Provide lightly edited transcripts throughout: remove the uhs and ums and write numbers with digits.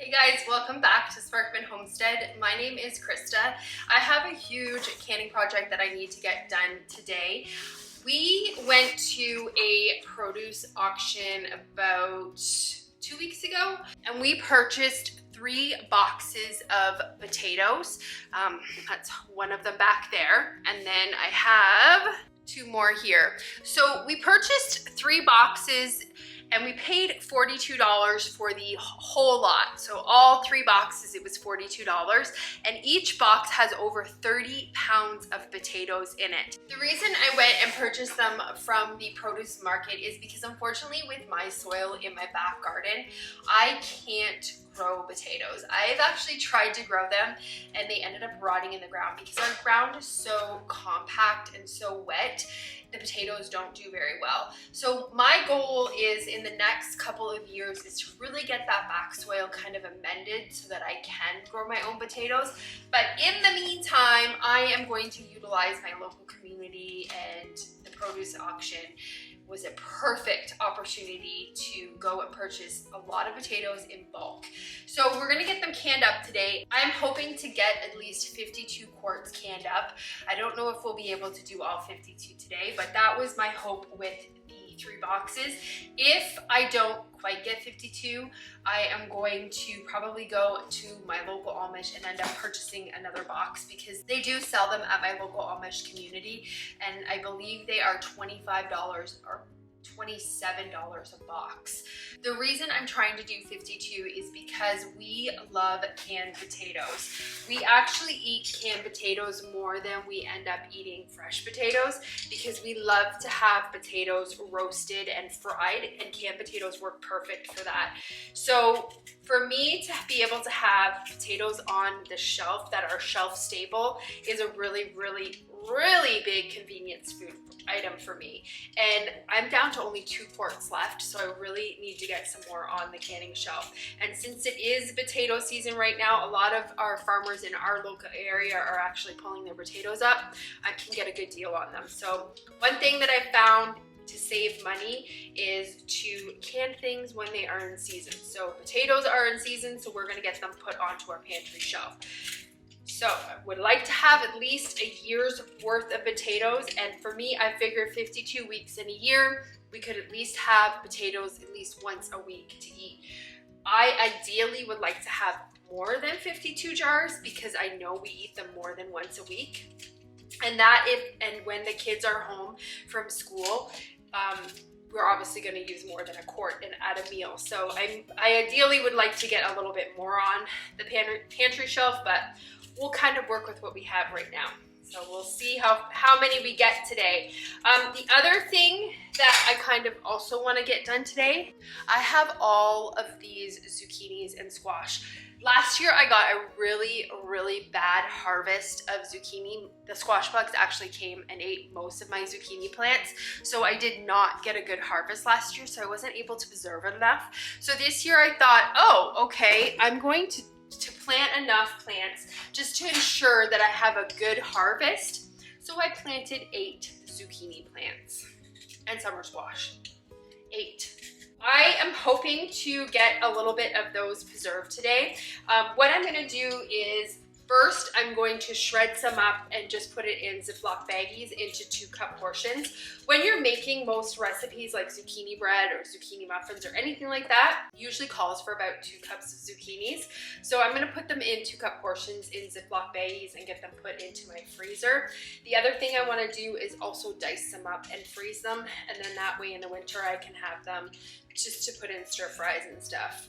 Hey guys, welcome back to Sparkman Homestead. My name is Krista. I have a huge canning project that I need to get done today. We went to a produce auction about 2 weeks ago and we purchased 3 boxes of potatoes. That's one of them back there. And then I have 2 more here. So we purchased 3 boxes and we paid $42 for the whole lot. So all 3 boxes, it was $42. And each box has over 30 pounds of potatoes in it. The reason I went and purchased them from the produce market is because unfortunately with my soil in my back garden, I can't grow potatoes. I've actually tried to grow them and they ended up rotting in the ground because our ground is so compact and so wet. The potatoes don't do very well. So my goal is in the next couple of years is to really get that back soil kind of amended so that I can grow my own potatoes. But in the meantime, I am going to utilize my local community, and the produce auction was a perfect opportunity to go and purchase a lot of potatoes in bulk. So we're gonna get them canned up today. I'm hoping to get at least 52 quarts canned up. I don't know if we'll be able to do all 52 today, but that was my hope with the 3 boxes. If I don't quite get 52, I am going to probably go to my local Amish and end up purchasing another box because they do sell them at my local Amish community, and I believe they are $25 or $27 a box. The reason I'm trying to do 52 is because we love canned potatoes. We actually eat canned potatoes more than we end up eating fresh potatoes because we love to have potatoes roasted and fried, and canned potatoes work perfect for that. So for me to be able to have potatoes on the shelf that are shelf stable is a really big convenience food item for me. And I'm down to only 2 quarts left, so I really need to get some more on the canning shelf. And since it is potato season right now, a lot of our farmers in our local area are actually pulling their potatoes up. I can get a good deal on them. So one thing that I found to save money is to can things when they are in season. So potatoes are in season, so we're gonna get them put onto our pantry shelf. So I would like to have at least a year's worth of potatoes, and for me, I figured 52 weeks in a year, we could at least have potatoes at least once a week to eat. I ideally would like to have more than 52 jars because I know we eat them more than once a week. And when the kids are home from school, we're obviously going to use more than a quart at a meal. So I ideally would like to get a little bit more on the pantry shelf, but we'll kind of work with what we have right now. So we'll see how many we get today. The other thing that I kind of also want to get done today, I have all of these zucchinis and squash. Last year I got a really bad harvest of zucchini. The squash bugs actually came and ate most of my zucchini plants. So I did not get a good harvest last year, so I wasn't able to preserve it enough. So this year I thought, oh, okay, I'm going to plant enough plants just to ensure that I have a good harvest. So I planted 8 zucchini plants and summer squash. 8. I am hoping to get a little bit of those preserved today. What I'm gonna do is first, I'm going to shred some up and just put it in Ziploc baggies into 2-cup portions. When you're making most recipes like zucchini bread or zucchini muffins or anything like that, usually calls for about 2 cups of zucchinis. So I'm gonna put them in 2-cup portions in Ziploc baggies and get them put into my freezer. The other thing I wanna do is also dice them up and freeze them, and then that way in the winter I can have them just to put in stir fries and stuff.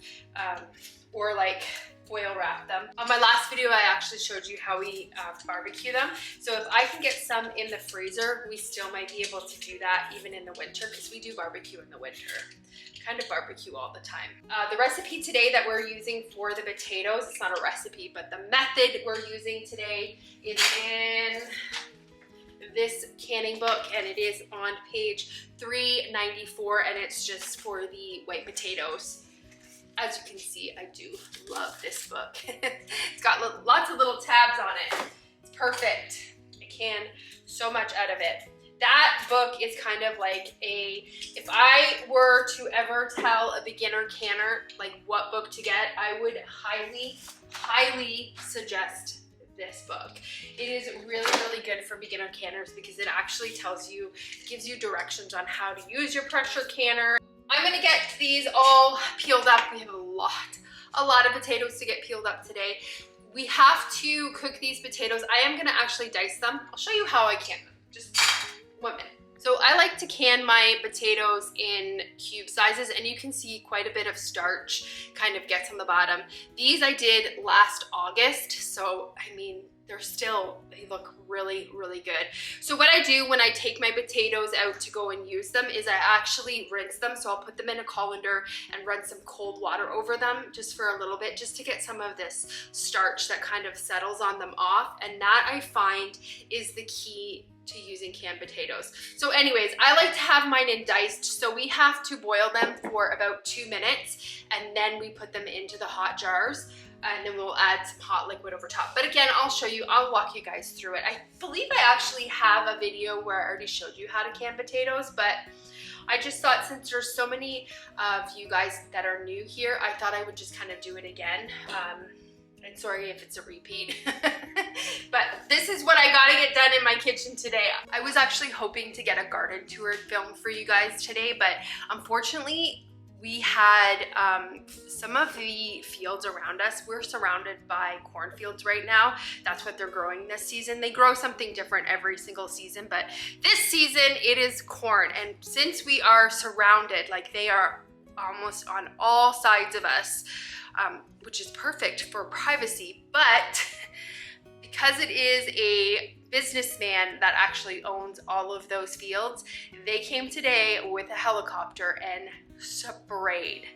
Or like foil wrap them. On my last video, I actually showed you how we barbecue them. So if I can get some in the freezer, we still might be able to do that even in the winter because we do barbecue in the winter. Kind of barbecue all the time. The recipe today that we're using for the potatoes, it's not a recipe, but the method we're using today is in this canning book, and it is on page 394, and it's just for the white potatoes. As you can see, I do love this book. It's got lots of little tabs on it. It's perfect. I can so much out of it. that book is kind of like if I were to ever tell a beginner canner like what book to get, I would highly suggest this book. It is really good for beginner canners because it actually gives you directions on how to use your pressure canner. I'm gonna get these all peeled up. We have a lot of potatoes to get peeled up today. We have to cook these potatoes. I am gonna actually dice them. I'll show you how I can them. Just 1 minute. So I like to can my potatoes in cube sizes, and you can see quite a bit of starch kind of gets on the bottom. These I did last August, so I mean, they look really good. So what I do when I take my potatoes out to go and use them is I actually rinse them. So I'll put them in a colander and run some cold water over them just for a little bit, just to get some of this starch that kind of settles on them off. And that I find is the key to using canned potatoes. So anyways, I like to have mine in diced, so we have to boil them for about 2 minutes, and then we put them into the hot jars, and then we'll add some hot liquid over top. But again, I'll walk you guys through it. I believe I actually have a video where I already showed you how to can potatoes, but I just thought since there's so many of you guys that are new here, I thought I would just kind of do it again. And sorry if it's a repeat, but this is what I gotta get done in my kitchen today. I was actually hoping to get a garden tour filmed for you guys today, but unfortunately we had some of the fields around us. We're surrounded by cornfields right now. That's what they're growing this season. They grow something different every single season, but this season it is corn. And since we are surrounded, like they are almost on all sides of us, which is perfect for privacy, but because it is a businessman that actually owns all of those fields, they came today with a helicopter and sprayed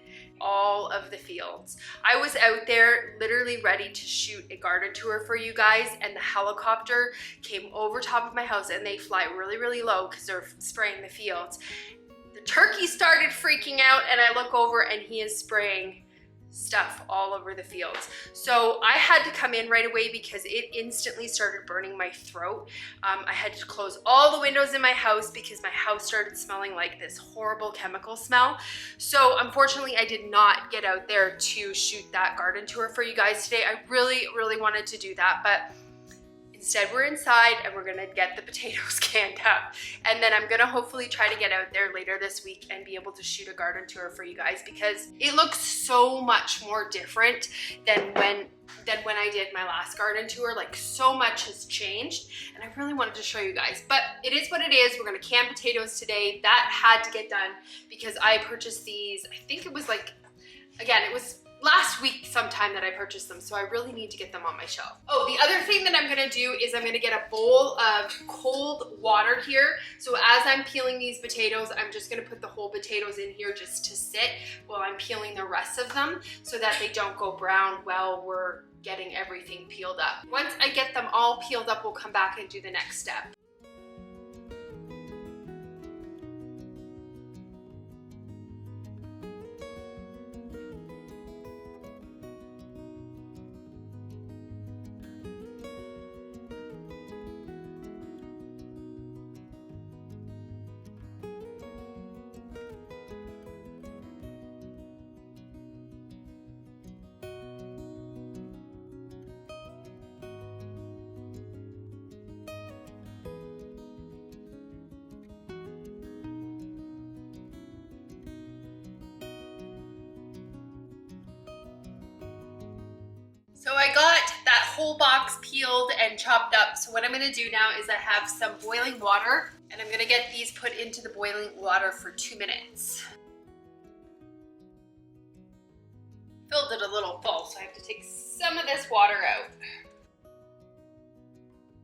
all of the fields. I was out there literally ready to shoot a garden tour for you guys, and the helicopter came over top of my house, and they fly really low because they're spraying the fields. The turkey started freaking out, and I look over and he is spraying stuff all over the fields. So I had to come in right away because it instantly started burning my throat. I had to close all the windows in my house because my house started smelling like this horrible chemical smell. So unfortunately I did not get out there to shoot that garden tour for you guys today. I really wanted to do that, but instead we're inside and we're gonna get the potatoes canned up. And then I'm gonna hopefully try to get out there later this week and be able to shoot a garden tour for you guys, because it looks so much more different than when I did my last garden tour. Like, so much has changed, and I really wanted to show you guys. But it is what it is. We're gonna can potatoes today. That had to get done because I purchased these, I think it was like, again, it was last week sometime that I purchased them, so I really need to get them on my shelf. Oh, the other thing that I'm gonna do is I'm gonna get a bowl of cold water here. So as I'm peeling these potatoes, I'm just gonna put the whole potatoes in here just to sit while I'm peeling the rest of them so that they don't go brown while we're getting everything peeled up. Once I get them all peeled up, we'll come back and do the next step. So I got that whole box peeled and chopped up. So what I'm gonna do now is I have some boiling water, and I'm gonna get these put into the boiling water for 2 minutes. Filled it a little full, so I have to take some of this water out.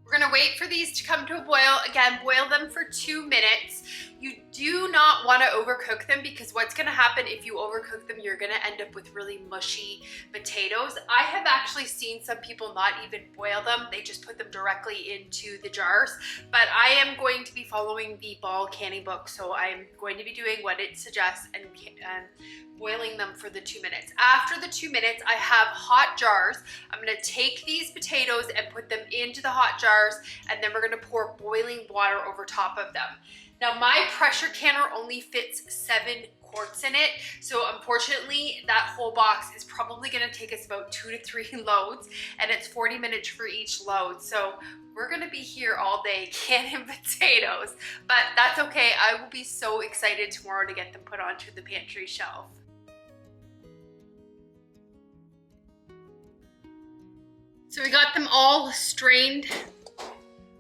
We're gonna wait for these to come to a boil. Again, boil them for 2 minutes. You do not want to overcook them, because what's going to happen if you overcook them, you're going to end up with really mushy potatoes. I have actually seen some people not even boil them. They just put them directly into the jars. But I am going to be following the Ball canning book, so I'm going to be doing what it suggests and boiling them for the 2 minutes. After the 2 minutes, I have hot jars. I'm going to take these potatoes and put them into the hot jars, and then we're going to pour boiling water over top of them. Now, my pressure canner only fits 7 quarts in it, so unfortunately that whole box is probably going to take us about 2 to 3 loads, and it's 40 minutes for each load. So we're going to be here all day canning potatoes, but that's okay. I will be so excited tomorrow to get them put onto the pantry shelf. So we got them all strained,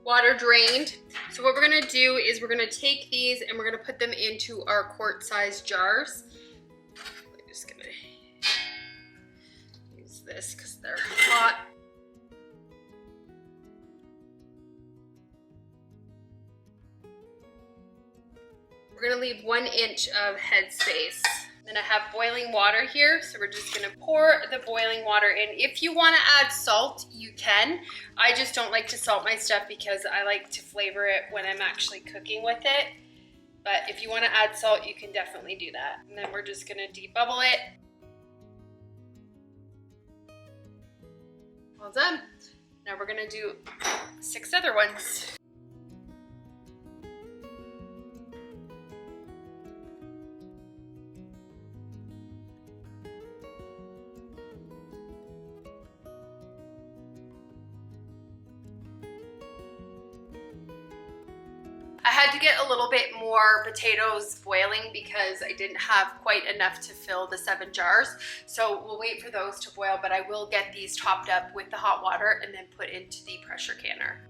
water drained. So what we're gonna do is we're gonna take these and we're gonna put them into our quart-sized jars. I'm just gonna use this because they're hot. We're gonna leave 1 inch of head space. Then I have boiling water here, so we're just gonna pour the boiling water in. If you wanna add salt, you can. I just don't like to salt my stuff because I like to flavor it when I'm actually cooking with it. But if you wanna add salt, you can definitely do that. And then we're just gonna debubble it. Well done. Now we're gonna do 6 other ones. I had to get a little bit more potatoes boiling because I didn't have quite enough to fill the 7 jars. So we'll wait for those to boil, but I will get these topped up with the hot water and then put into the pressure canner.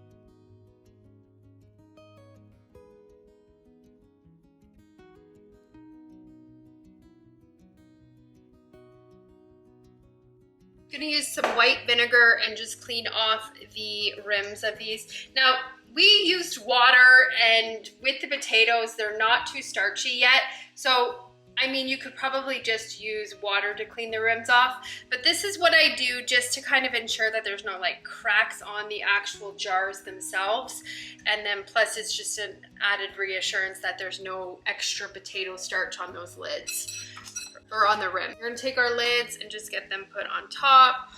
I'm gonna use some white vinegar and just clean off the rims of these. Now, we used water, and with the potatoes, they're not too starchy yet. So, I mean, you could probably just use water to clean the rims off, but this is what I do just to kind of ensure that there's no like cracks on the actual jars themselves. And then plus it's just an added reassurance that there's no extra potato starch on those lids or on the rim. We're gonna take our lids and just get them put on top.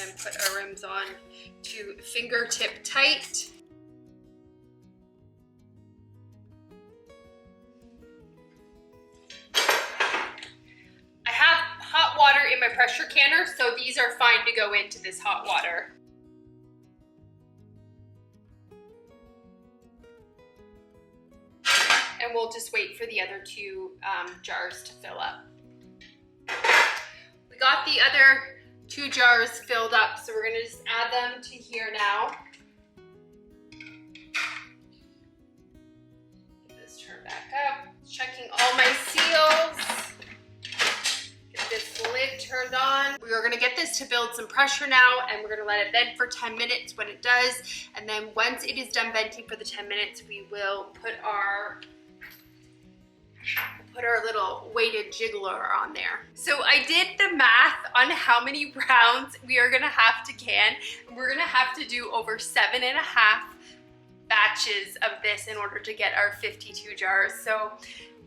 And put our rims on to fingertip tight. I have hot water in my pressure canner, so these are fine to go into this hot water. And we'll just wait for the other 2 jars to fill up. We got the other 2 jars filled up, so we're gonna just add them to here now. Get this turned back up. Checking all my seals. Get this lid turned on. We are gonna get this to build some pressure now, and we're gonna let it vent for 10 minutes when it does. And then once it is done venting for the 10 minutes, we will put our little weighted jiggler on there. So I did the math on how many rounds we are gonna have to can. We're gonna have to do over 7.5 batches of this in order to get our 52 jars. So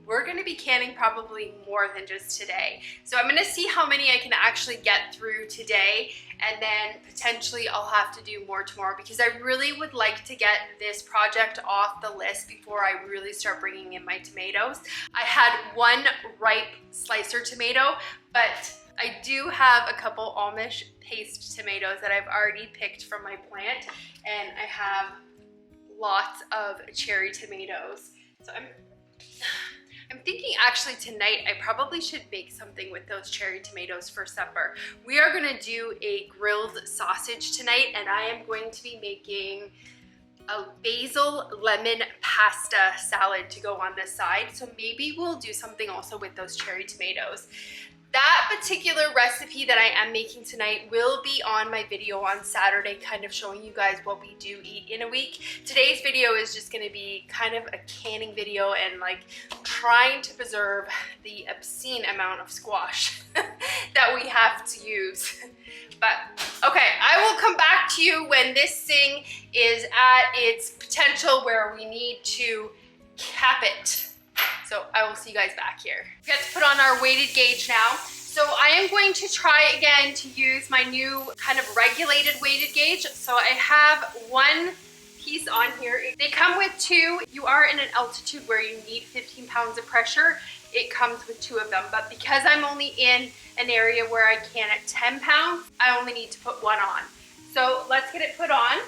we're gonna be canning probably more than just today. So I'm gonna see how many I can actually get through today, and then potentially I'll have to do more tomorrow because I really would like to get this project off the list before I really start bringing in my tomatoes. I had 1 ripe slicer tomato, but I do have a couple Amish paste tomatoes that I've already picked from my plant, and I have lots of cherry tomatoes. So I'm thinking actually tonight I probably should make something with those cherry tomatoes for supper. We are gonna do a grilled sausage tonight, and I am going to be making a basil lemon pasta salad to go on this side. So maybe we'll do something also with those cherry tomatoes. That particular recipe that I am making tonight will be on my video on Saturday, kind of showing you guys what we do eat in a week. Today's video is just gonna be kind of a canning video and like trying to preserve the obscene amount of squash that we have to use. But okay, I will come back to you when this thing is at its potential where we need to cap it. So I will see you guys back here. We have to put on our weighted gauge now. So I am going to try again to use my new kind of regulated weighted gauge. So I have one piece on here. They come with two. You are in an altitude where you need 15 pounds of pressure. It comes with two of them, but because I'm only in an area where I can at 10 pounds, I only need to put one on. So let's get it put on.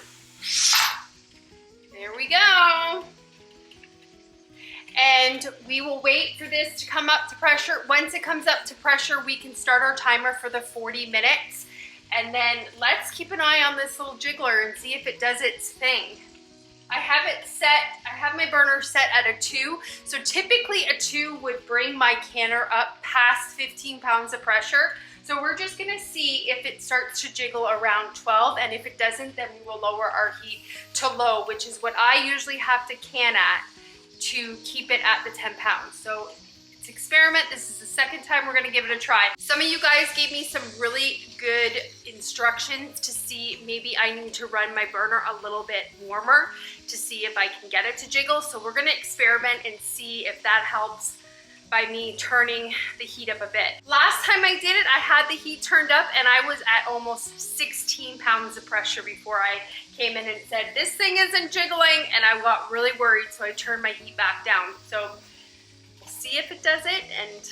There we go. And we will wait for this to come up to pressure. Once it comes up to pressure, we can start our timer for the 40 minutes. And then let's keep an eye on this little jiggler and see if it does its thing. I have it set, I have my burner set at a 2. So typically a 2 would bring my canner up past 15 pounds of pressure. So we're just gonna see if it starts to jiggle around 12, and if it doesn't, then we will lower our heat to low, which is what I usually have to can at to keep it at the 10 pounds. So it's an experiment. This is the second time we're gonna give it a try. Some of you guys gave me some really good instructions to see maybe I need to run my burner a little bit warmer to see if I can get it to jiggle. So we're gonna experiment and see if that helps by me turning the heat up a bit. Last time I did it, I had the heat turned up and I was at almost 16 pounds of pressure before I came in and said, this thing isn't jiggling, and I got really worried, so I turned my heat back down. So we'll see if it does it, and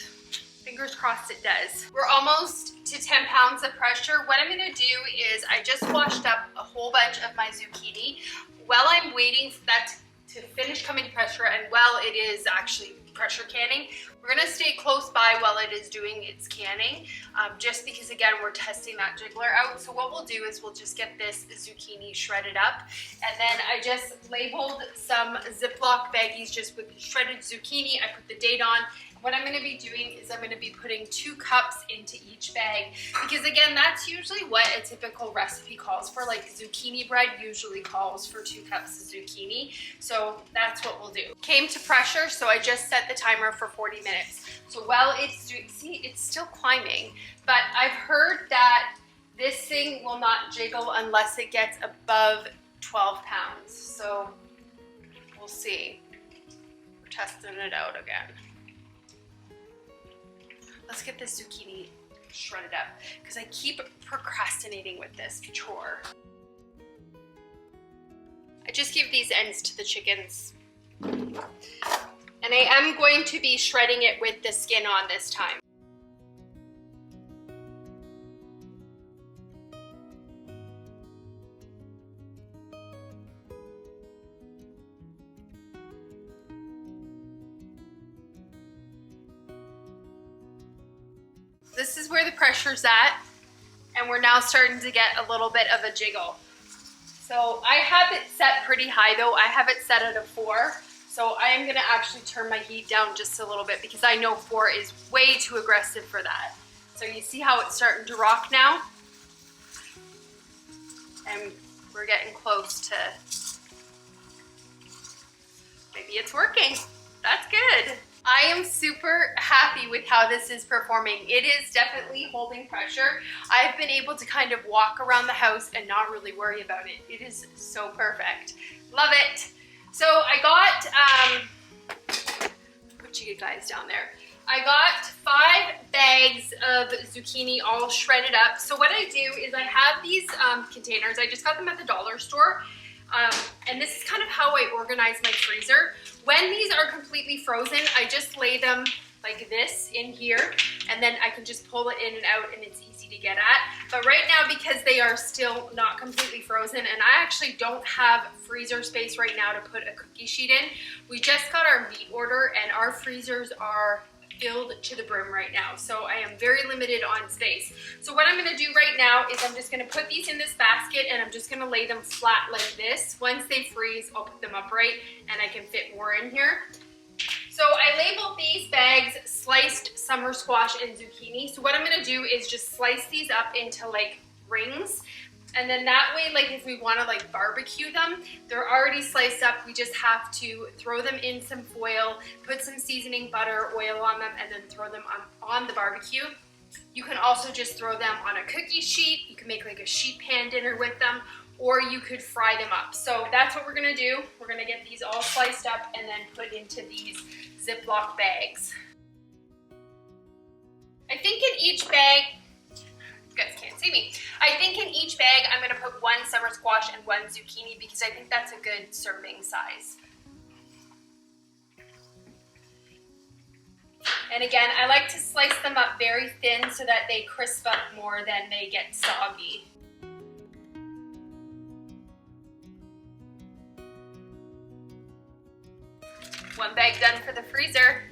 fingers crossed it does. We're almost to 10 pounds of pressure. What I'm gonna do is I just washed up a whole bunch of my zucchini. While I'm waiting for that to finish coming to pressure, and while it is actually pressure canning, we're gonna stay close by while it is doing its canning, just because again, we're testing that jiggler out. So what we'll do is we'll just get this zucchini shredded up, and then I just labeled some Ziploc baggies just with shredded zucchini. I put the date on. What I'm gonna be doing is I'm gonna be putting 2 cups into each bag, because again, that's usually what a typical recipe calls for. Like zucchini bread usually calls for 2 cups of zucchini. So that's what we'll do. Came to pressure, so I just set the timer for 40 minutes. So while it's doing, see, it's still climbing, but I've heard that this thing will not jiggle unless it gets above 12 pounds. So we'll see. We're testing it out again. Let's get this zucchini shredded up, because I keep procrastinating with this chore. I just give these ends to the chickens. And I am going to be shredding it with the skin on this time. This is where the pressure's at, and we're now starting to get a little bit of a jiggle. So I have it set pretty high though. I have it set at a 4. So I am gonna actually turn my heat down just a little bit, because I know 4 is way too aggressive for that. So you see how it's starting to rock now? And we're getting close to, maybe it's working. That's good. I am super happy with how this is performing. It is definitely holding pressure. I've been able to kind of walk around the house and not really worry about it. It is so perfect. Love it. So I got, put you guys down there. I got 5 bags of zucchini all shredded up. So what I do is I have these containers. I just got them at the dollar store. And this is kind of how I organize my freezer. When these are completely frozen, I just lay them like this in here, and then I can just pull it in and out, and it's easy to get at. But right now, because they are still not completely frozen, and I actually don't have freezer space right now to put a cookie sheet in, we just got our meat order, and our freezers are filled to the brim right now. So I am very limited on space. So what I'm gonna do right now is I'm just gonna put these in this basket and I'm just gonna lay them flat like this. Once they freeze, I'll put them upright and I can fit more in here. So I labeled these bags sliced summer squash and zucchini. So what I'm gonna do is just slice these up into like rings. And then that way, like if we wanna like barbecue them, they're already sliced up. We just have to throw them in some foil, put some seasoning, butter, oil on them, and then throw them on the barbecue. You can also just throw them on a cookie sheet. You can make like a sheet pan dinner with them, or you could fry them up. So that's what we're gonna do. We're gonna get these all sliced up and then put into these Ziploc bags. I think in each bag, you guys can't see me. I think in each bag, I'm gonna put one summer squash and one zucchini because I think that's a good serving size. And again, I like to slice them up very thin so that they crisp up more than they get soggy. One bag done for the freezer.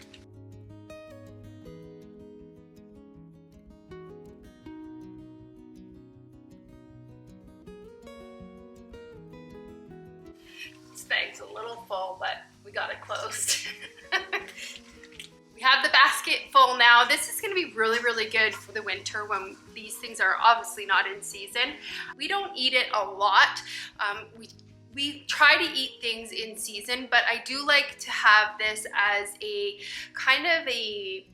This bag's a little full, but we got it closed. We have the basket full now. This is gonna be really, really good for the winter when these things are obviously not in season. We don't eat it a lot. We try to eat things in season, but I do like to have this as a kind of a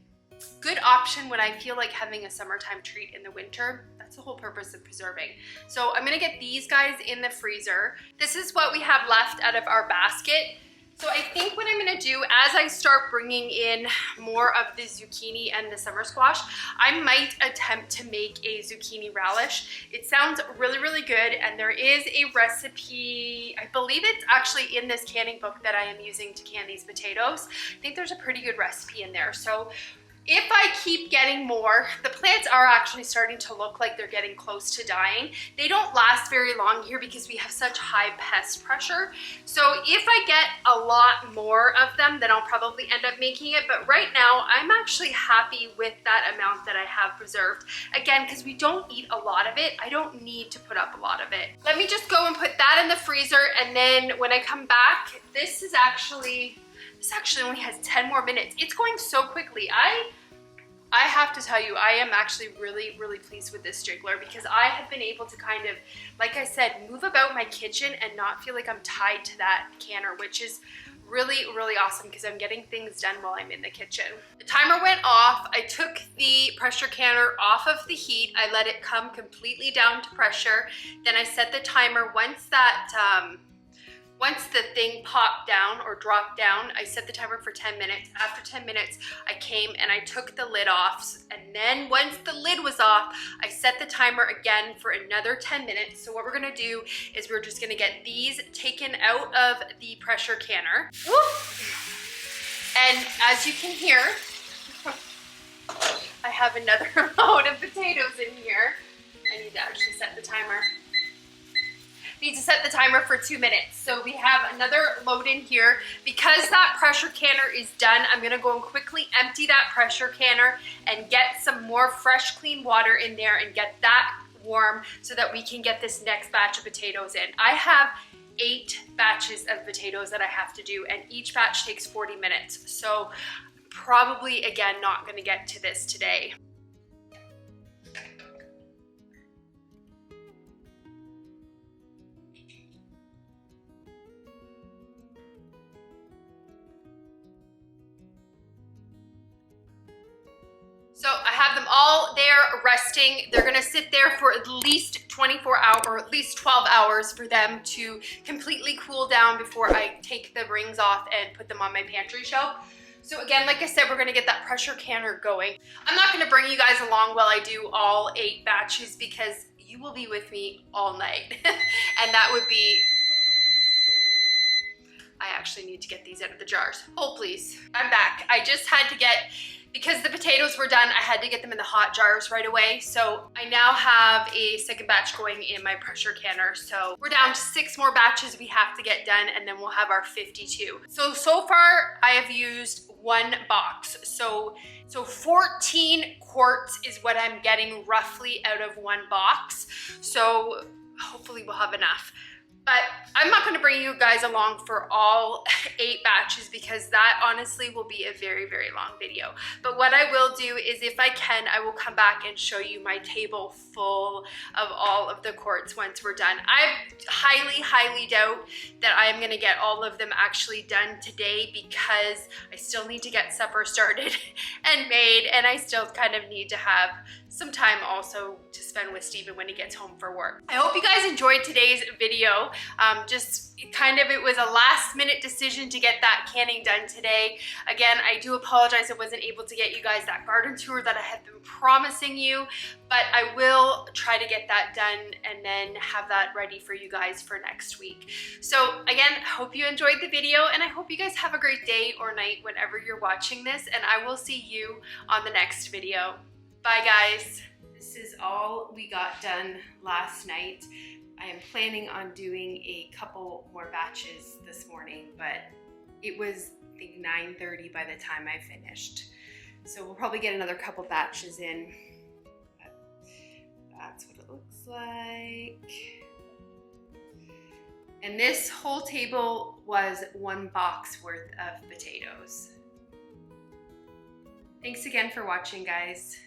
good option when I feel like having a summertime treat in the winter. That's the whole purpose of preserving. So I'm gonna get these guys in the freezer. This is what we have left out of our basket. So I think what I'm gonna do as I start bringing in more of the zucchini and the summer squash, I might attempt to make a zucchini relish. It sounds really, really good, and there is a recipe, I believe it's actually in this canning book that I am using to can these potatoes. I think there's a pretty good recipe in there. So if I keep getting more, the plants are actually starting to look like they're getting close to dying. They don't last very long here because we have such high pest pressure. So if I get a lot more of them, then I'll probably end up making it. But right now, I'm actually happy with that amount that I have preserved. Again, because we don't eat a lot of it, I don't need to put up a lot of it. Let me just go and put that in the freezer. And then when I come back, this actually only has 10 more minutes. It's going so quickly. I have to tell you, I am actually really, really pleased with this jiggler because I have been able to kind of, like I said, move about my kitchen and not feel like I'm tied to that canner, which is really, really awesome because I'm getting things done while I'm in the kitchen. The timer went off. I took the pressure canner off of the heat. I let it come completely down to pressure. Then I set the timer. Once the thing popped down or dropped down, I set the timer for 10 minutes. After 10 minutes, I came and I took the lid off. And then once the lid was off, I set the timer again for another 10 minutes. So what we're gonna do is we're just gonna get these taken out of the pressure canner. Woo! And as you can hear, I have another load of potatoes in here. I need to actually set the timer. Need to set the timer for 2 minutes. So we have another load in here. Because that pressure canner is done, I'm gonna go and quickly empty that pressure canner and get some more fresh, clean water in there and get that warm so that we can get this next batch of potatoes in. I have 8 batches of potatoes that I have to do, and each batch takes 40 minutes. So probably, again, not gonna get to this today. So I have them all there resting. They're gonna sit there for at least 24 hours or at least 12 hours for them to completely cool down before I take the rings off and put them on my pantry shelf. So again, like I said, we're gonna get that pressure canner going. I'm not gonna bring you guys along while I do all 8 batches because you will be with me all night. And that would be, I actually need to get these out of the jars. Hold please, I'm back. I just had to get Because the potatoes were done, I had to get them in the hot jars right away. So I now have a second batch going in my pressure canner. So we're down to 6 more batches we have to get done, and then we'll have our 52. So far I have used 1 box. So 14 quarts is what I'm getting roughly out of 1 box. So hopefully we'll have enough. But I'm not going to bring you guys along for all 8 batches because that honestly will be a very, very long video. But what I will do is, if I can, I will come back and show you my table full of all of the quarts once we're done. I highly, highly doubt that I am going to get all of them actually done today because I still need to get supper started and made, and I still kind of need to have some time also to spend with Steven when he gets home for work. I hope you guys enjoyed today's video. It was a last minute decision to get that canning done today. Again, I do apologize I wasn't able to get you guys that garden tour that I had been promising you, but I will try to get that done and then have that ready for you guys for next week. So again, I hope you enjoyed the video, and I hope you guys have a great day or night whenever you're watching this, and I will see you on the next video. Bye guys. This is all we got done last night. I am planning on doing a couple more batches this morning, but it was, I think, 9:30 by the time I finished. So we'll probably get another couple batches in. But that's what it looks like. And this whole table was 1 box worth of potatoes. Thanks again for watching, guys.